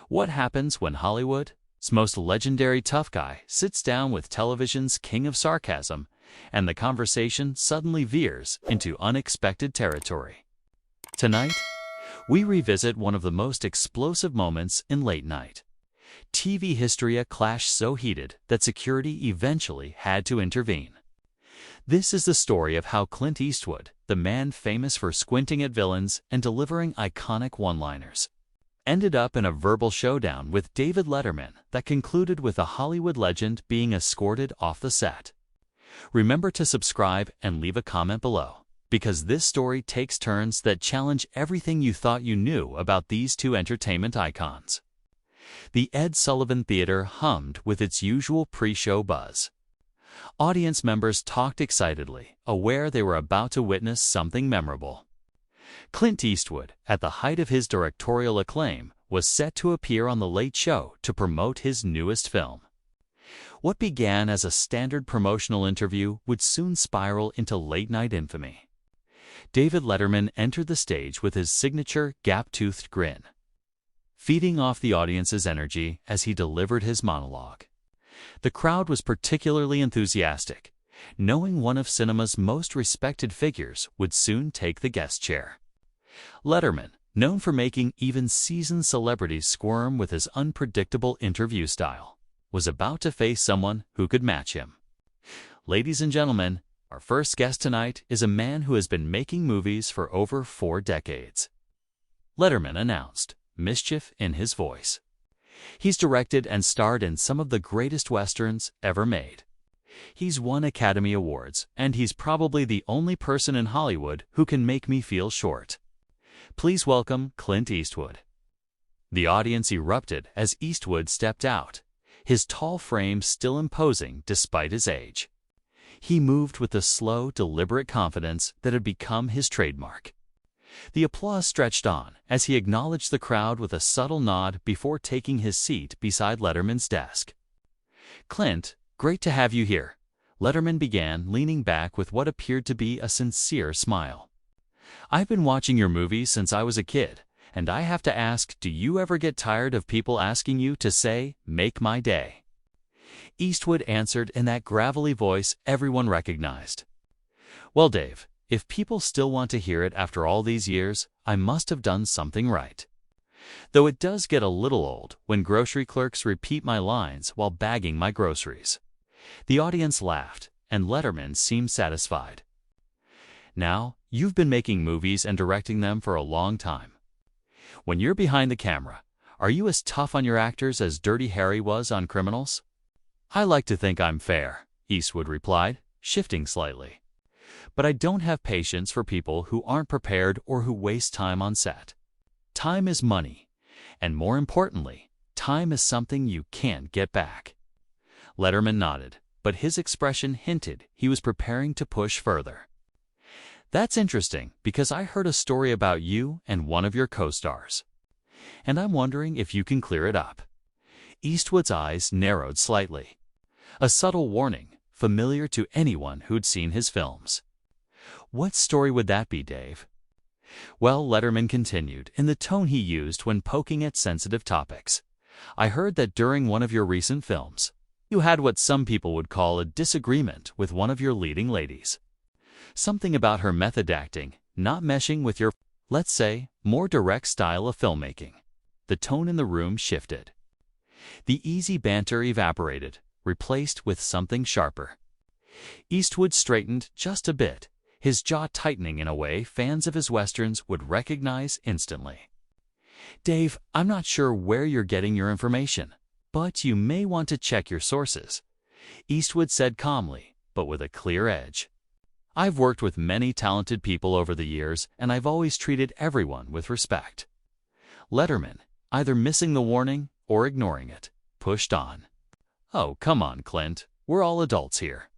What happens when Hollywood's most legendary tough guy sits down with television's king of sarcasm, and the conversation suddenly veers into unexpected territory? Tonight, we revisit one of the most explosive moments in late-night TV history, a clash so heated that security eventually had to intervene. This is the story of how Clint Eastwood, the man famous for squinting at villains and delivering iconic one-liners, ended up in a verbal showdown with David Letterman that concluded with a Hollywood legend being escorted off the set. Remember to subscribe and leave a comment below, because this story takes turns that challenge everything you thought you knew about these two entertainment icons. The Ed Sullivan Theater hummed with its usual pre-show buzz. Audience members talked excitedly, aware they were about to witness something memorable. Clint Eastwood, at the height of his directorial acclaim, was set to appear on The Late Show to promote his newest film. What began as a standard promotional interview would soon spiral into late-night infamy. David Letterman entered the stage with his signature gap-toothed grin, feeding off the audience's energy as he delivered his monologue. The crowd was particularly enthusiastic, knowing one of cinema's most respected figures would soon take the guest chair. Letterman, known for making even seasoned celebrities squirm with his unpredictable interview style, was about to face someone who could match him. Ladies and gentlemen, our first guest tonight is a man who has been making movies for over 4 decades. Letterman announced, mischief in his voice. He's directed and starred in some of the greatest westerns ever made. He's won Academy Awards, and he's probably the only person in Hollywood who can make me feel short. Please welcome Clint Eastwood. The audience erupted as Eastwood stepped out, his tall frame still imposing despite his age. He moved with the slow, deliberate confidence that had become his trademark. The applause stretched on as he acknowledged the crowd with a subtle nod before taking his seat beside Letterman's desk. "Clint, great to have you here," Letterman began, leaning back with what appeared to be a sincere smile. "I've been watching your movies since I was a kid, and I have to ask, do you ever get tired of people asking you to say, 'Make my day'?" Eastwood answered in that gravelly voice everyone recognized. "Well, Dave, if people still want to hear it after all these years, I must have done something right. Though it does get a little old when grocery clerks repeat my lines while bagging my groceries." The audience laughed, and Letterman seemed satisfied. "Now, you've been making movies and directing them for a long time. When you're behind the camera, are you as tough on your actors as Dirty Harry was on Criminals?" "I like to think I'm fair," Eastwood replied, shifting slightly. "But I don't have patience for people who aren't prepared or who waste time on set. Time is money, and more importantly, time is something you can't get back." Letterman nodded, but his expression hinted he was preparing to push further. "That's interesting, because I heard a story about you and one of your co-stars, and I'm wondering if you can clear it up." Eastwood's eyes narrowed slightly, a subtle warning familiar to anyone who'd seen his films. "What story would that be, Dave?" "Well," Letterman continued, in the tone he used when poking at sensitive topics, "I heard that during one of your recent films, you had what some people would call a disagreement with one of your leading ladies. Something about her method acting not meshing with your, let's say, more direct style of filmmaking." The tone in the room shifted. The easy banter evaporated, replaced with something sharper. Eastwood straightened just a bit, his jaw tightening in a way fans of his westerns would recognize instantly. "Dave, I'm not sure where you're getting your information, but you may want to check your sources," Eastwood said calmly, but with a clear edge. "I've worked with many talented people over the years, and I've always treated everyone with respect." Letterman, either missing the warning or ignoring it, pushed on. "Oh, come on, Clint. We're all adults here.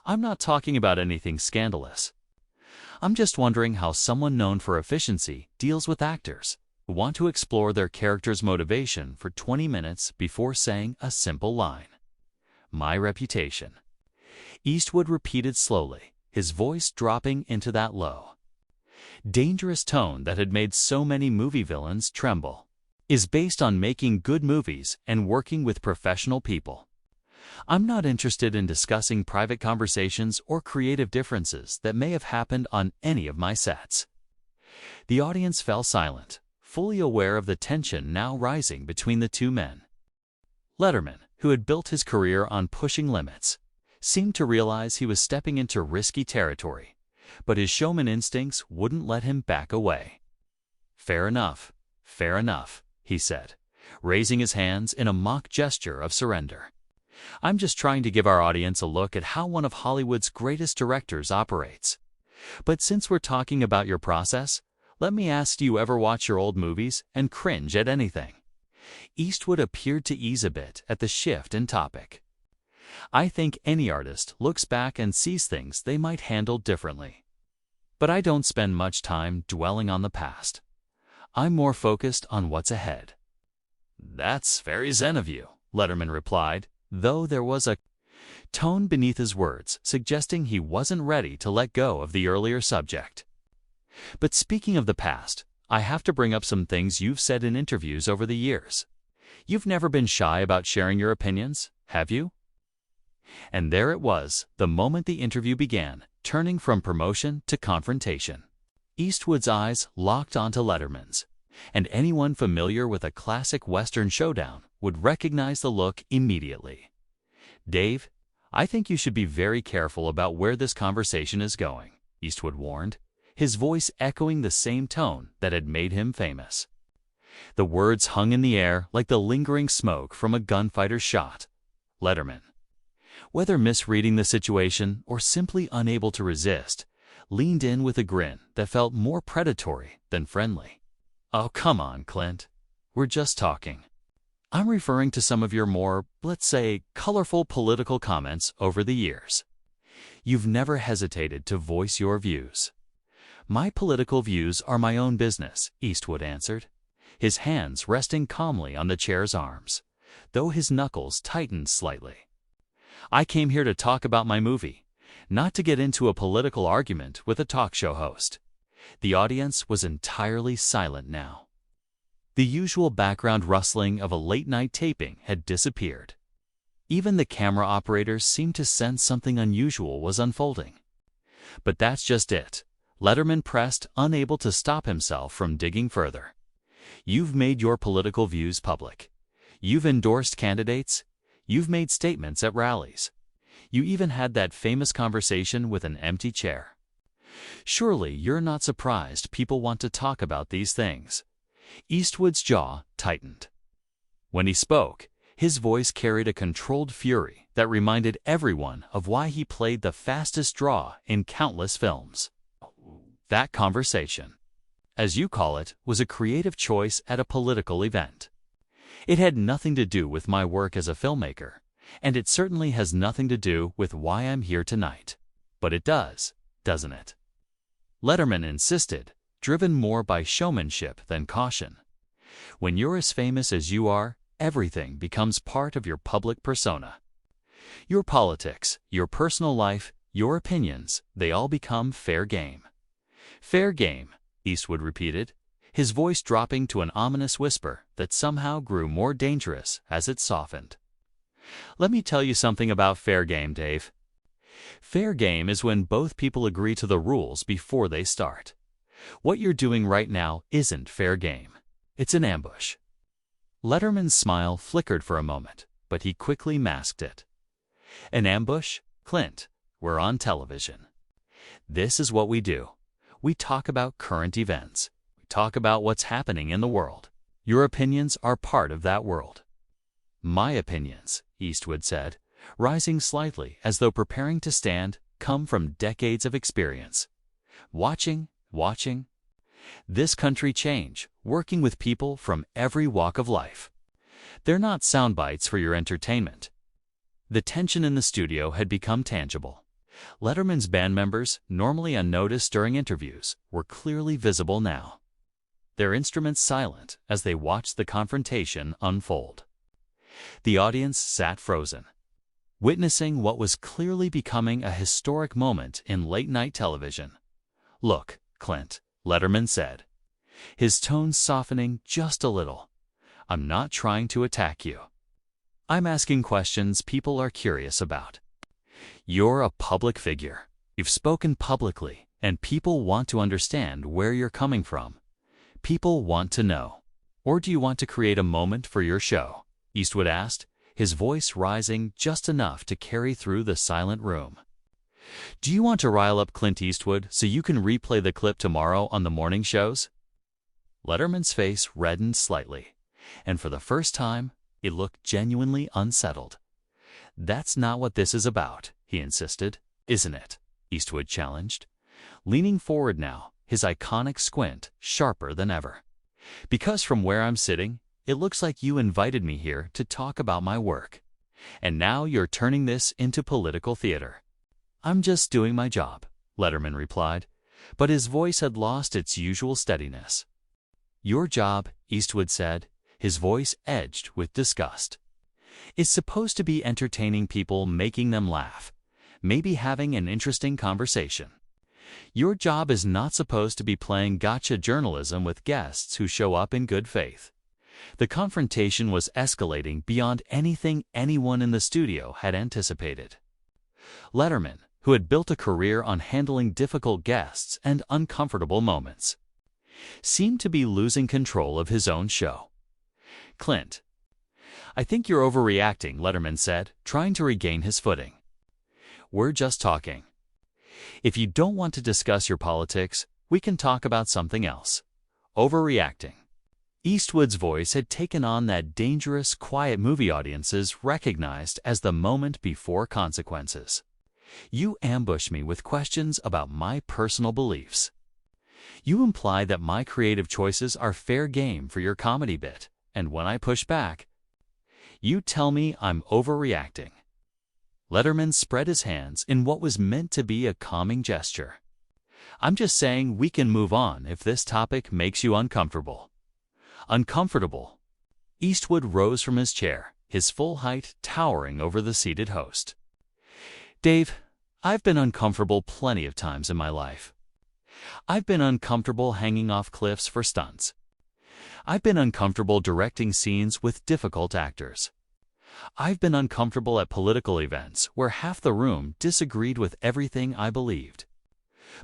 I'm not talking about anything scandalous. I'm just wondering how someone known for efficiency deals with actors who want to explore their character's motivation for 20 minutes before saying a simple line. My reputation." Eastwood repeated slowly, his voice dropping into that low, dangerous tone that had made so many movie villains tremble. is based on making good movies and working with professional people. I'm not interested in discussing private conversations or creative differences that may have happened on any of my sets." The audience fell silent, fully aware of the tension now rising between the two men. Letterman, who had built his career on pushing limits, seemed to realize he was stepping into risky territory, but his showman instincts wouldn't let him back away. Fair enough, he said, raising his hands in a mock gesture of surrender. "I'm just trying to give our audience a look at how one of Hollywood's greatest directors operates. But since we're talking about your process, let me ask, do you ever watch your old movies and cringe at anything?" Eastwood appeared to ease a bit at the shift in topic. "I think any artist looks back and sees things they might handle differently. But I don't spend much time dwelling on the past. I'm more focused on what's ahead." "That's very zen of you," Letterman replied, though there was a tone beneath his words suggesting he wasn't ready to let go of the earlier subject. "But speaking of the past, I have to bring up some things you've said in interviews over the years. You've never been shy about sharing your opinions, have you?" And there it was, the moment the interview began, turning from promotion to confrontation. Eastwood's eyes locked onto Letterman's, and anyone familiar with a classic Western showdown would recognize the look immediately. "Dave, I think you should be very careful about where this conversation is going," Eastwood warned, his voice echoing the same tone that had made him famous. The words hung in the air like the lingering smoke from a gunfighter's shot. Letterman, whether misreading the situation or simply unable to resist, leaned in with a grin that felt more predatory than friendly. "Oh, come on, Clint. We're just talking. I'm referring to some of your more, let's say, colorful political comments over the years. You've never hesitated to voice your views." "My political views are my own business," Eastwood answered, his hands resting calmly on the chair's arms, though his knuckles tightened slightly. "I came here to talk about my movie, not to get into a political argument with a talk show host." The audience was entirely silent now. The usual background rustling of a late-night taping had disappeared. Even the camera operators seemed to sense something unusual was unfolding. "But that's just it," Letterman pressed, unable to stop himself from digging further. "You've made your political views public. You've endorsed candidates. You've made statements at rallies. You even had that famous conversation with an empty chair. Surely you're not surprised people want to talk about these things." Eastwood's jaw tightened. When he spoke, his voice carried a controlled fury that reminded everyone of why he played the fastest draw in countless films. "That conversation, as you call it, was a creative choice at a political event. It had nothing to do with my work as a filmmaker, and it certainly has nothing to do with why I'm here tonight. But it does, doesn't it?" Letterman insisted, driven more by showmanship than caution. "When you're as famous as you are, everything becomes part of your public persona. Your politics, your personal life, your opinions, they all become fair game." "Fair game," Eastwood repeated, his voice dropping to an ominous whisper that somehow grew more dangerous as it softened. "Let me tell you something about fair game, Dave. Fair game is when both people agree to the rules before they start. What you're doing right now isn't fair game. It's an ambush." Letterman's smile flickered for a moment, but he quickly masked it. "An ambush? Clint, we're on television. This is what we do. We talk about current events. We talk about what's happening in the world. Your opinions are part of that world." "My opinions," Eastwood said, rising slightly as though preparing to stand, "come from decades of experience. Watching this country change, working with people from every walk of life. They're not sound bites for your entertainment." The tension in the studio had become tangible. Letterman's band members, normally unnoticed during interviews, were clearly visible now, their instruments silent as they watched the confrontation unfold. The audience sat frozen, witnessing what was clearly becoming a historic moment in late-night television. "Look, Clint," Letterman said, his tone softening just a little, I'm not trying to attack you. I'm asking questions people are curious about. You're a public figure. You've spoken publicly, and people want to understand where you're coming from. People want to know. Or do you want to create a moment for your show? Eastwood asked, his voice rising just enough to carry through the silent room. Do you want to rile up Clint Eastwood so you can replay the clip tomorrow on the morning shows? Letterman's face reddened slightly, and for the first time, it looked genuinely unsettled. That's not what this is about, he insisted. Isn't it? Eastwood challenged, leaning forward now, his iconic squint sharper than ever. Because from where I'm sitting, it looks like you invited me here to talk about my work. And now you're turning this into political theater. I'm just doing my job, Letterman replied, but his voice had lost its usual steadiness. Your job, Eastwood said, his voice edged with disgust, is supposed to be entertaining people, making them laugh, maybe having an interesting conversation. Your job is not supposed to be playing gotcha journalism with guests who show up in good faith. The confrontation was escalating beyond anything anyone in the studio had anticipated. Letterman, who had built a career on handling difficult guests and uncomfortable moments, seemed to be losing control of his own show. Clint, I think you're overreacting, Letterman said, trying to regain his footing. We're just talking. If you don't want to discuss your politics, we can talk about something else. Overreacting. Eastwood's voice had taken on that dangerous, quiet movie audiences recognized as the moment before consequences. You ambush me with questions about my personal beliefs. You imply that my creative choices are fair game for your comedy bit, and when I push back, you tell me I'm overreacting. Letterman spread his hands in what was meant to be a calming gesture. I'm just saying we can move on if this topic makes you uncomfortable. Uncomfortable. Eastwood rose from his chair, his full height towering over the seated host. Dave, I've been uncomfortable plenty of times in my life. I've been uncomfortable hanging off cliffs for stunts. I've been uncomfortable directing scenes with difficult actors. I've been uncomfortable at political events where half the room disagreed with everything I believed.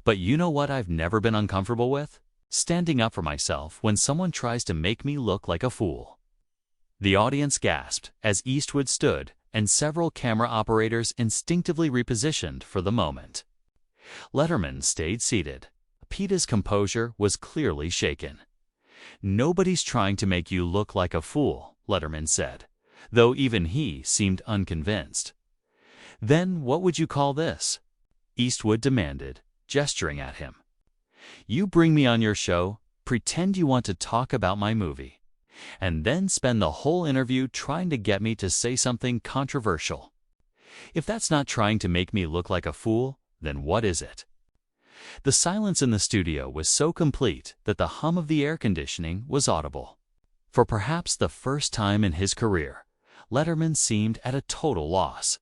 But you know what I've never been uncomfortable with? Standing up for myself when someone tries to make me look like a fool. The audience gasped as Eastwood stood, and several camera operators instinctively repositioned for the moment. Letterman stayed seated. Peter's composure was clearly shaken. Nobody's trying to make you look like a fool, Letterman said, though even he seemed unconvinced. Then what would you call this? Eastwood demanded, gesturing at him. You bring me on your show, pretend you want to talk about my movie, and then spend the whole interview trying to get me to say something controversial. If that's not trying to make me look like a fool, then what is it? The silence in the studio was so complete that the hum of the air conditioning was audible. For perhaps the first time in his career, Letterman seemed at a total loss.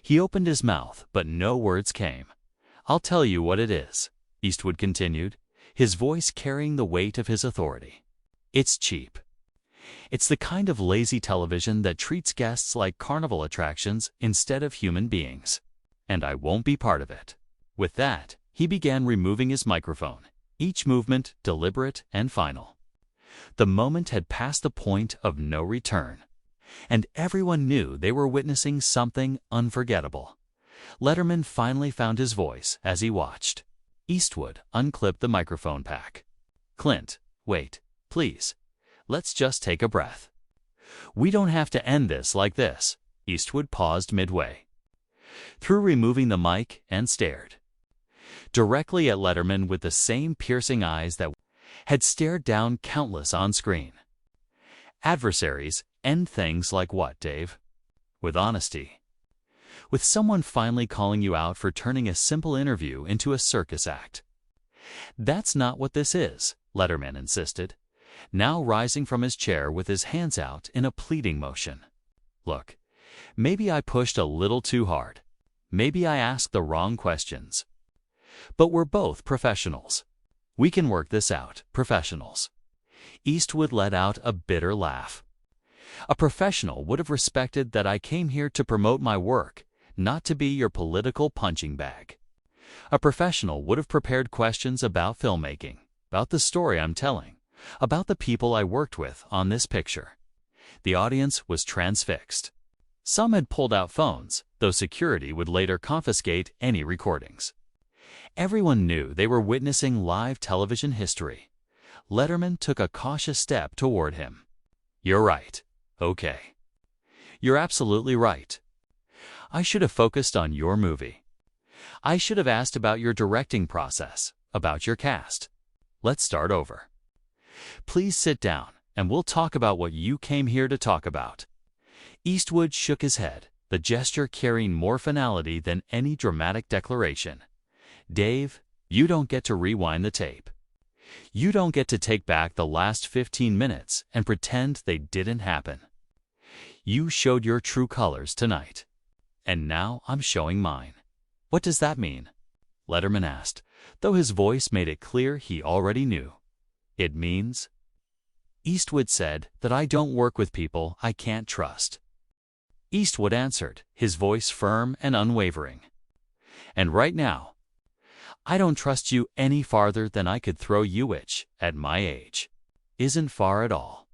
He opened his mouth, but no words came. I'll tell you what it is, Eastwood continued, his voice carrying the weight of his authority. It's cheap. It's the kind of lazy television that treats guests like carnival attractions instead of human beings. And I won't be part of it. With that, he began removing his microphone, each movement deliberate and final. The moment had passed the point of no return, and everyone knew they were witnessing something unforgettable. Letterman finally found his voice as he watched. Eastwood unclipped the microphone pack. Clint, wait, please. Let's just take a breath. We don't have to end this like this. Eastwood paused midway, through removing the mic, and stared directly at Letterman with the same piercing eyes that had stared down countless on screen. Adversaries end things like what, Dave? With honesty. With someone finally calling you out for turning a simple interview into a circus act. That's not what this is, Letterman insisted, now rising from his chair with his hands out in a pleading motion. Look, maybe I pushed a little too hard. Maybe I asked the wrong questions. But we're both professionals. We can work this out, professionals. Eastwood let out a bitter laugh. A professional would have respected that I came here to promote my work, not to be your political punching bag. A professional would have prepared questions about filmmaking, about the story I'm telling, about the people I worked with on this picture. The audience was transfixed. Some had pulled out phones, though security would later confiscate any recordings. Everyone knew they were witnessing live television history. Letterman took a cautious step toward him. "You're right. Okay. You're absolutely right. I should have focused on your movie. I should have asked about your directing process, about your cast. Let's start over. Please sit down, and we'll talk about what you came here to talk about." Eastwood shook his head, the gesture carrying more finality than any dramatic declaration. "Dave, you don't get to rewind the tape. You don't get to take back the last 15 minutes and pretend they didn't happen. You showed your true colors tonight, and now I'm showing mine." "What does that mean?" Letterman asked, though his voice made it clear he already knew. "It means," Eastwood said, "that I don't work with people I can't trust." Eastwood answered, his voice firm and unwavering. "And right now, I don't trust you any farther than I could throw you, which, at my age, isn't far at all."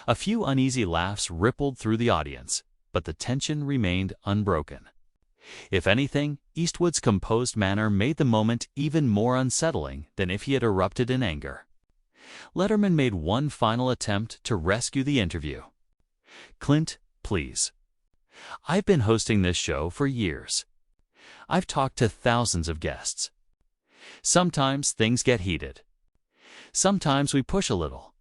A few uneasy laughs rippled through the audience, but the tension remained unbroken. If anything, Eastwood's composed manner made the moment even more unsettling than if he had erupted in anger. Letterman made one final attempt to rescue the interview. "Clint, please. I've been hosting this show for years. I've talked to thousands of guests. Sometimes things get heated. Sometimes we push a little.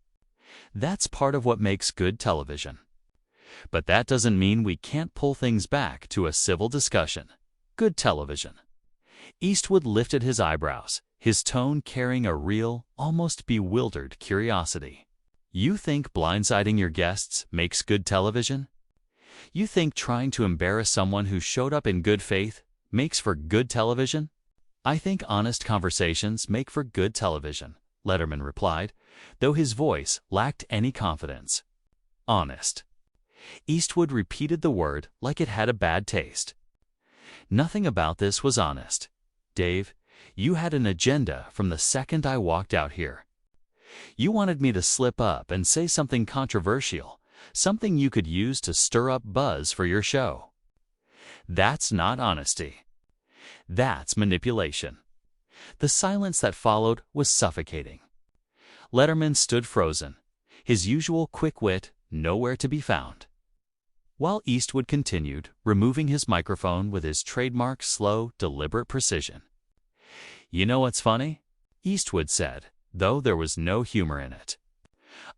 That's part of what makes good television. But that doesn't mean we can't pull things back to a civil discussion. Good television." Eastwood lifted his eyebrows, his tone carrying a real, almost bewildered curiosity. "You think blindsiding your guests makes good television? You think trying to embarrass someone who showed up in good faith makes for good television?" "I think honest conversations make for good television," Letterman replied, though his voice lacked any confidence. "Honest." Eastwood repeated the word like it had a bad taste. "Nothing about this was honest. Dave, you had an agenda from the second I walked out here. You wanted me to slip up and say something controversial, something you could use to stir up buzz for your show. That's not honesty. That's manipulation." The silence that followed was suffocating. Letterman stood frozen, his usual quick wit nowhere to be found. While Eastwood continued, removing his microphone with his trademark slow, deliberate precision. "You know what's funny?" Eastwood said, though there was no humor in it.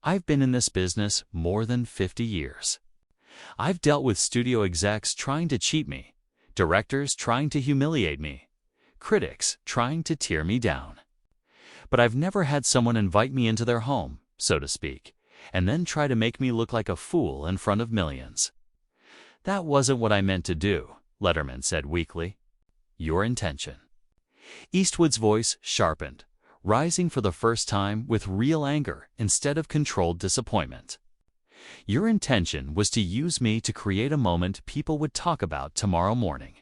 "I've been in this business more than 50 years. I've dealt with studio execs trying to cheat me, directors trying to humiliate me, critics trying to tear me down. But I've never had someone invite me into their home, so to speak, and then try to make me look like a fool in front of millions. That wasn't what I meant to do," Letterman said weakly. "Your intention." Eastwood's voice sharpened, rising for the first time with real anger instead of controlled disappointment. "Your intention was to use me to create a moment people would talk about tomorrow morning.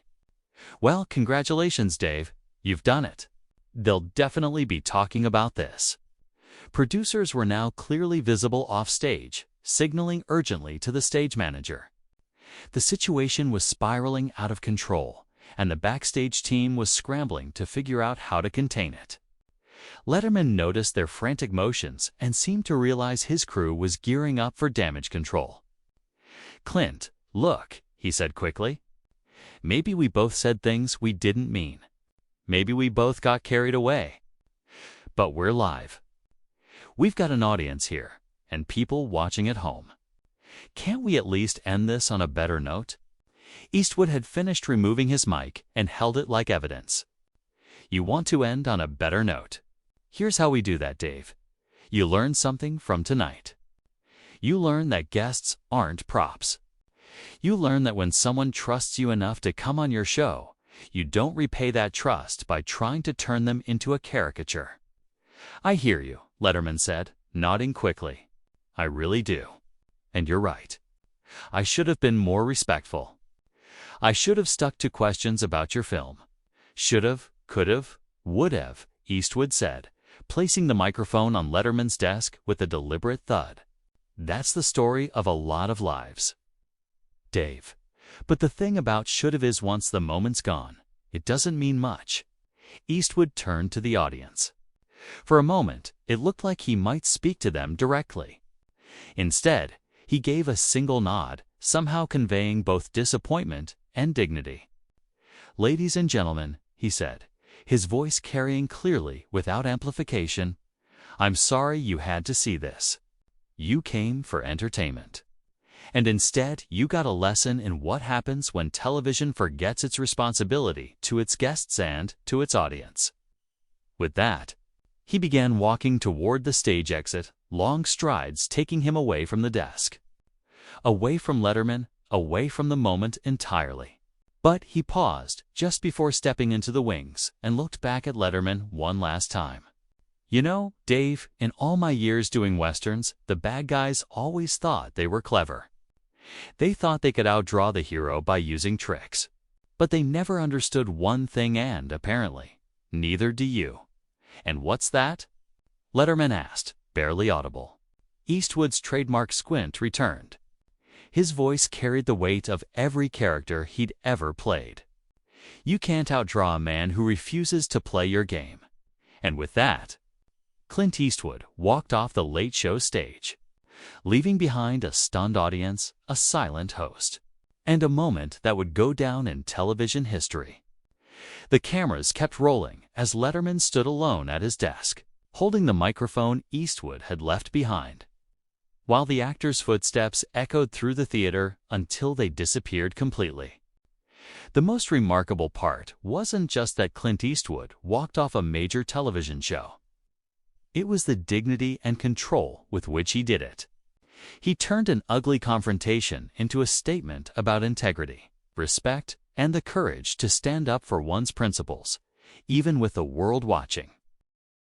Well, congratulations, Dave. You've done it. They'll definitely be talking about this." Producers were now clearly visible off stage, signaling urgently to the stage manager. The situation was spiraling out of control, and the backstage team was scrambling to figure out how to contain it. Letterman noticed their frantic motions and seemed to realize his crew was gearing up for damage control. "Clint, look," he said quickly. "Maybe we both said things we didn't mean. Maybe we both got carried away. But we're live. We've got an audience here, and people watching at home. Can't we at least end this on a better note?" Eastwood had finished removing his mic and held it like evidence. "You want to end on a better note. Here's how we do that, Dave. You learn something from tonight. You learn that guests aren't props. You learn that when someone trusts you enough to come on your show, you don't repay that trust by trying to turn them into a caricature." "I hear you," Letterman said, nodding quickly. I really do. And you're right. I should have been more respectful. I should have stuck to questions about your film. Should have, could have, would have, Eastwood said, placing the microphone on Letterman's desk with a deliberate thud. That's the story of a lot of lives. Dave. But the thing about should have is once the moment's gone, it doesn't mean much. Eastwood turned to the audience. For a moment, it looked like he might speak to them directly. Instead, he gave a single nod, somehow conveying both disappointment and dignity. Ladies and gentlemen, he said, his voice carrying clearly without amplification, I'm sorry you had to see this. You came for entertainment. And instead, you got a lesson in what happens when television forgets its responsibility to its guests and to its audience. With that, he began walking toward the stage exit, long strides taking him away from the desk. Away from Letterman, away from the moment entirely. But he paused just before stepping into the wings and looked back at Letterman one last time. You know, Dave, in all my years doing westerns, the bad guys always thought they were clever. They thought they could outdraw the hero by using tricks. But they never understood one thing and, apparently, neither do you. And what's that? Letterman asked, barely audible. Eastwood's trademark squint returned. His voice carried the weight of every character he'd ever played. You can't outdraw a man who refuses to play your game. And with that, Clint Eastwood walked off the Late Show stage, leaving behind a stunned audience, a silent host, and a moment that would go down in television history. The cameras kept rolling as Letterman stood alone at his desk, holding the microphone Eastwood had left behind, while the actors' footsteps echoed through the theater until they disappeared completely. The most remarkable part wasn't just that Clint Eastwood walked off a major television show. It was the dignity and control with which he did it. He turned an ugly confrontation into a statement about integrity, respect, and the courage to stand up for one's principles, even with the world watching.